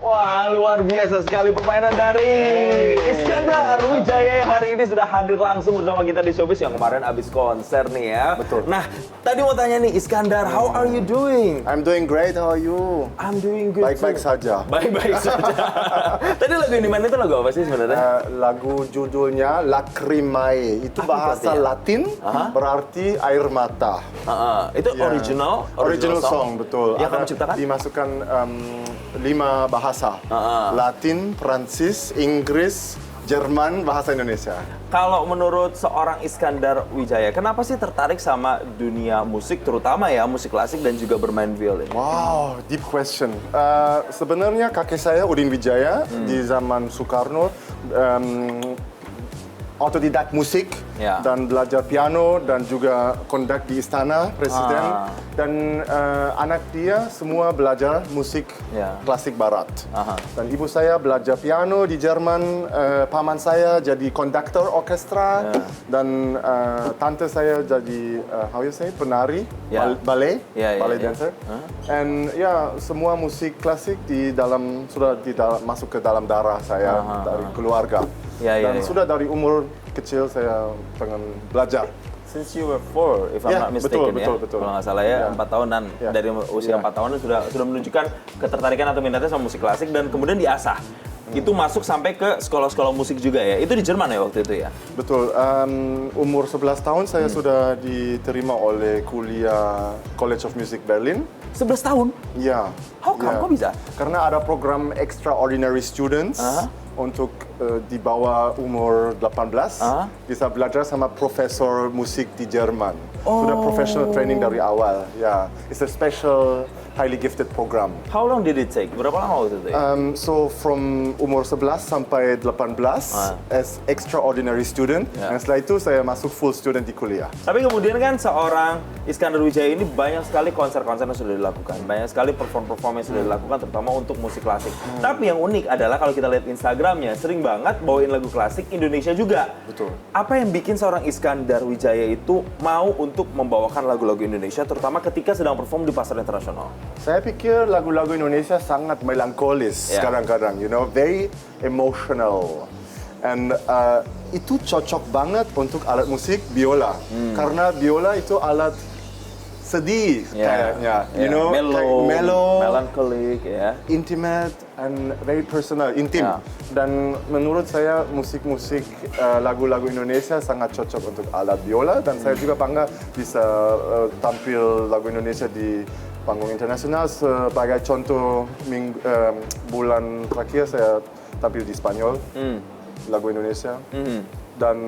Wah, luar biasa sekali permainan dari Iskandar Wijaya yang hari ini sudah hadir langsung bersama kita di Showbiz yang kemarin abis konser nih ya. Betul. Nah, tadi mau tanya nih Iskandar, how are you doing? I'm doing great, how are you? I'm doing good. Baik-baik too. saja. Baik-baik saja. Tadi lagu yang dimana itu lagu apa sih sebenarnya? Lagu judulnya Lacrimae. Itu Apa bahasa artinya? Latin, berarti air mata. Itu Ya. original song, betul. Yang kamu ciptakan? Dimasukkan 5 bahasa. Latin, Prancis, Inggris, Jerman, bahasa Indonesia. Kalau menurut seorang Iskandar Wijaya, kenapa sih tertarik sama dunia musik, terutama ya musik klasik dan juga bermain violin? Wow, deep question. Sebenarnya kakek saya Udin Wijaya di zaman Soekarno otodidak musik Ya. dan belajar piano dan juga kondak di istana presiden dan anak dia semua belajar musik Ya. klasik barat. Aha. Dan ibu saya belajar piano di Jerman, paman saya jadi konduktor orkestra dan tante saya jadi how you say penari Ya. ballet Ya, ballet ya. dancer. And ya semua musik klasik sudah masuk ke dalam darah saya dari keluarga. Ya, ya, Dan ya. sudah dari umur kecil saya pengen belajar. Since you were 4, if I'm Ya, not mistaken betul. kalau nggak salah ya, Ya. 4 tahunan. Ya. Dari usia Ya. 4 tahun sudah menunjukkan ketertarikan atau minatnya sama musik klasik dan kemudian diasah. Itu masuk sampai ke sekolah-sekolah musik juga ya. Itu di Jerman ya waktu itu ya? Betul. Umur 11 tahun saya sudah diterima oleh kuliah College of Music Berlin. 11 tahun? Ya. How come? ya. Kok bisa? Karena ada program Extraordinary Students untuk di bawah umur 18 bisa belajar sama profesor musik di Jerman. Sudah professional training dari awal. Ya, it's a special highly gifted program. How long did it take? Berapa lama waktu itu ya? So from umur 11 sampai 18 as extraordinary student. Ya. Dan setelah itu saya masuk full student di kuliah. Tapi kemudian kan seorang Iskandar Wijaya ini banyak sekali konser-konser yang sudah dilakukan. Banyak sekali perform-perform yang sudah dilakukan terutama untuk musik klasik. Tapi yang unik adalah kalau kita lihat Instagramnya sering banget bawain lagu klasik Indonesia juga. Betul. Apa yang bikin seorang Iskandar Wijaya itu mau untuk membawakan lagu-lagu Indonesia terutama ketika sedang perform di pasar internasional? Saya pikir lagu-lagu Indonesia sangat melankolis Ya. kadang-kadang, very emotional. And itu cocok banget untuk alat musik biola. Karena biola itu alat sedih kayaknya, mellow, melancholic ya. intimate and very personal, intim. Ya. Dan menurut saya musik-musik lagu-lagu Indonesia sangat cocok untuk alat biola dan saya juga bangga bisa tampil lagu Indonesia di panggung internasional. Sebagai contoh bulan terakhir saya tampil di Spanyol lagu Indonesia. Dan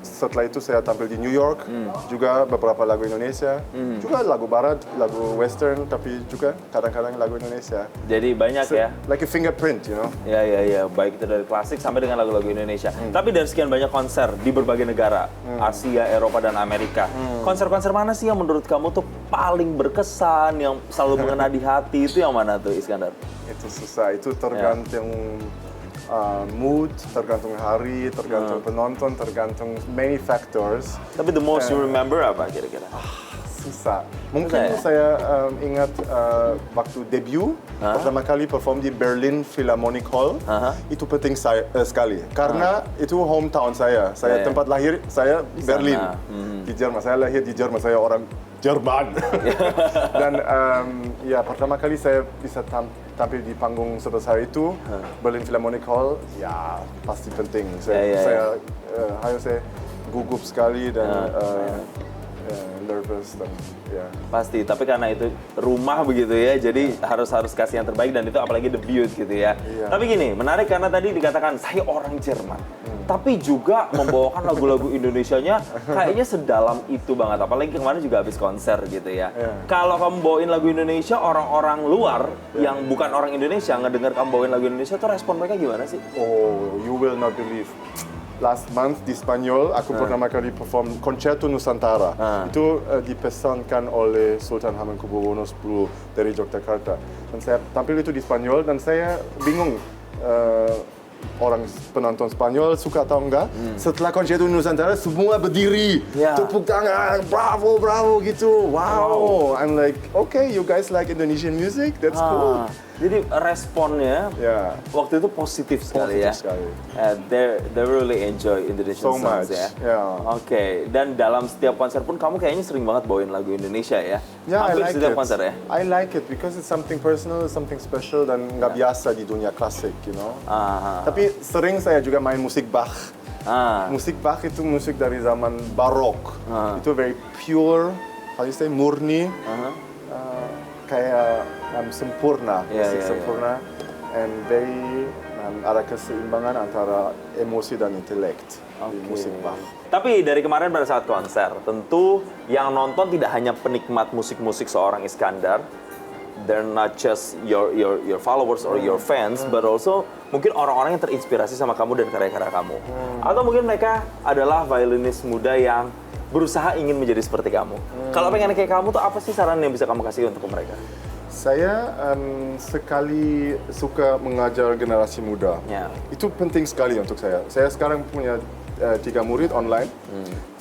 setelah itu saya tampil di New York, juga beberapa lagu Indonesia, juga lagu barat, lagu western, tapi juga kadang-kadang lagu Indonesia. Jadi banyak ya. Like a fingerprint, Ya, baik itu dari klasik sampai dengan lagu-lagu Indonesia. Tapi dari sekian banyak konser di berbagai negara, Asia, Eropa, dan Amerika, konser-konser mana sih yang menurut kamu tuh paling berkesan, yang selalu mengena di hati, itu yang mana tuh Iskandar? Itu susah, itu tergantung mood, tergantung hari, tergantung penonton, tergantung many factors. Tapi the most you remember apa kira-kira? Susah. Susah Mungkin ya? saya ingat waktu debut pertama kali perform di Berlin Philharmonic Hall. Itu penting sekali karena itu hometown saya. Ya. Tempat lahir saya Berlin sana. di Jerman. Saya lahir di Jerman. Saya orang Jerman. Dan ya pertama kali saya bisa tampil di panggung sebesar itu Berlin Philharmonic Hall. Ya pasti penting. Saya harus saya gugup sekali dan nervous dan ya. Pasti, tapi karena itu rumah begitu ya, jadi harus kasih yang terbaik dan itu apalagi debut gitu ya. Iya. Tapi gini, menarik karena tadi dikatakan saya orang Jerman, tapi juga membawakan lagu-lagu Indonesianya kayaknya sedalam itu banget. Apalagi kemarin juga habis konser gitu ya. Iya. Kalau kamu bawain lagu Indonesia, orang-orang luar yang bukan orang Indonesia ngedenger kamu bawain lagu Indonesia tuh respon mereka gimana sih? Oh, you will not believe. Last month di Spanyol, aku pertama kali perform Concerto Nusantara. Itu dipesankan oleh Sultan Hamengkubuwono X dari Yogyakarta. Dan saya tampil itu di Spanyol dan saya bingung orang penonton Spanyol suka atau enggak. Setelah Concerto Nusantara semua berdiri, tepuk tangan, bravo gitu. Wow. I'm like, okay, you guys like Indonesian music? That's cool. Jadi responnya Ya. waktu itu positif sekali ya. Positif sekali. They really enjoy Indonesian So songs much, ya. yeah. Oke, dan dalam setiap konser pun kamu kayaknya sering banget bawain lagu Indonesia ya. Yeah, I Hampir like setiap it. konser ya. I like it because it's something personal, something special dan nggak biasa di dunia klasik, you know. Tapi sering saya juga main musik Bach. Musik Bach itu musik dari zaman barok. Itu very pure, how you say, murni, kayak sempurna, musik sempurna, and very ada keseimbangan antara emosi dan intelekt di musik Bach. Tapi dari kemarin pada saat konser, tentu yang nonton tidak hanya penikmat musik-musik seorang Iskandar. They're not just your followers or your fans, but also mungkin orang-orang yang terinspirasi sama kamu dan karya-karya kamu. Atau mungkin mereka adalah violinis muda yang berusaha ingin menjadi seperti kamu. Kalau pengen kayak kamu tuh apa sih saran yang bisa kamu kasih untuk mereka? Saya sekali suka mengajar generasi muda. Ya. Itu penting sekali untuk saya. Saya sekarang punya 3 murid online.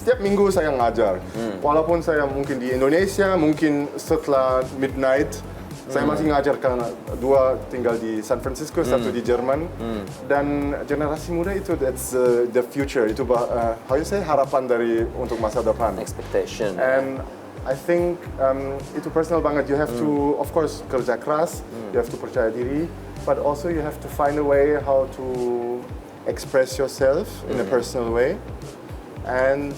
Setiap minggu saya ngajar. Walaupun saya mungkin di Indonesia, mungkin setelah midnight, saya masih ngajar karena 2 tinggal di San Francisco, 1 di Jerman. Dan generasi muda itu that's the future. Itu how you say, harapan untuk masa depan. Expectation. And I think itu personal banget. You have to, of course, kerja keras. You have to percaya diri, but also you have to find a way how to express yourself in a personal way, and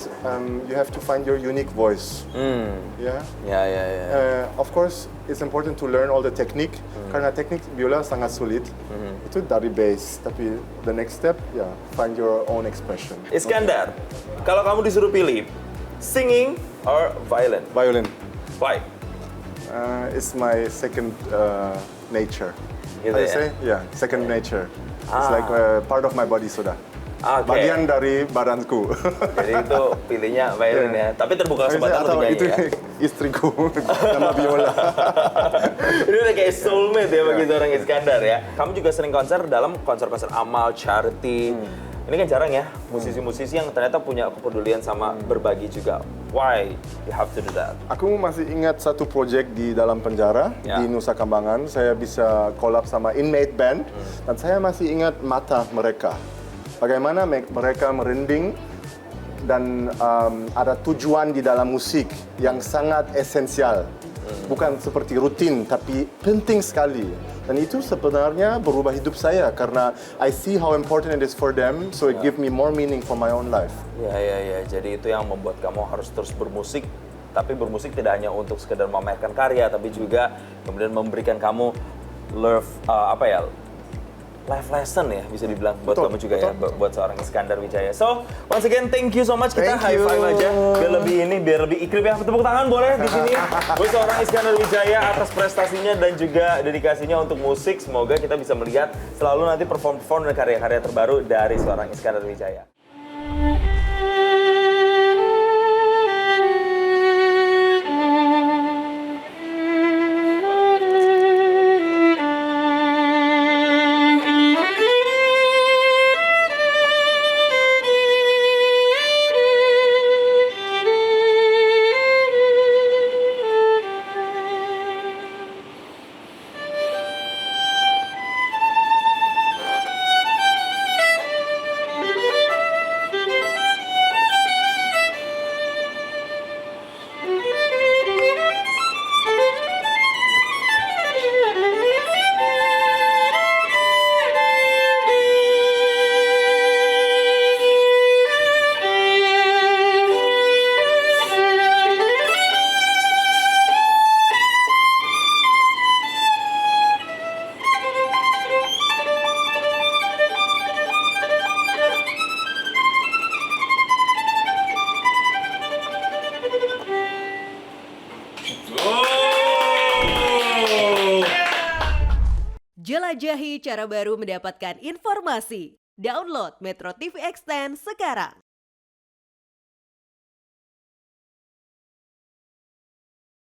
you have to find your unique voice. Yeah. Of course, it's important to learn all the technique. Karena teknik biola sangat sulit. Itu dari base, tapi the next step, find your own expression. Iskandar, kalau kamu disuruh pilih, singing or violin? Violin. Why? It's my second nature. Gitu I ya? say, second nature. It's like part of my body sudah. Oke. Bagian dari badanku. Jadi itu pilihnya violin ya. Tapi terbuka kesempatan Atau untuk nyanyi itu ya. istriku nama biola. Ini udah kayak soulmate ya bagi seorang Iskandar ya. Kamu juga sering konser dalam konser-konser amal, charity. Ini kan jarang ya, musisi-musisi yang ternyata punya kepedulian sama berbagi juga. Why you have to do that? Aku masih ingat satu project di dalam penjara di Nusa Kambangan. Saya bisa collab sama inmate band dan saya masih ingat mata mereka. Bagaimana mereka merinding dan ada tujuan di dalam musik yang sangat esensial. Bukan seperti rutin, tapi penting sekali. Dan itu sebenarnya berubah hidup saya karena I see how important it is for them, so it give me more meaning for my own life. Ya. Jadi itu yang membuat kamu harus terus bermusik. Tapi bermusik tidak hanya untuk sekedar memamerkan karya, tapi juga kemudian memberikan kamu life lesson ya, bisa dibilang buat kamu juga ya, buat seorang Iskandar Wijaya. So, once again, thank you so much. Kita high five aja, biar lebih ikrip ya. Tepuk tangan boleh di sini buat seorang Iskandar Wijaya atas prestasinya dan juga dedikasinya untuk musik. Semoga kita bisa melihat selalu nanti perform dan karya-karya terbaru dari seorang Iskandar Wijaya. Jelajahi cara baru mendapatkan informasi. Download Metro TV Extend sekarang.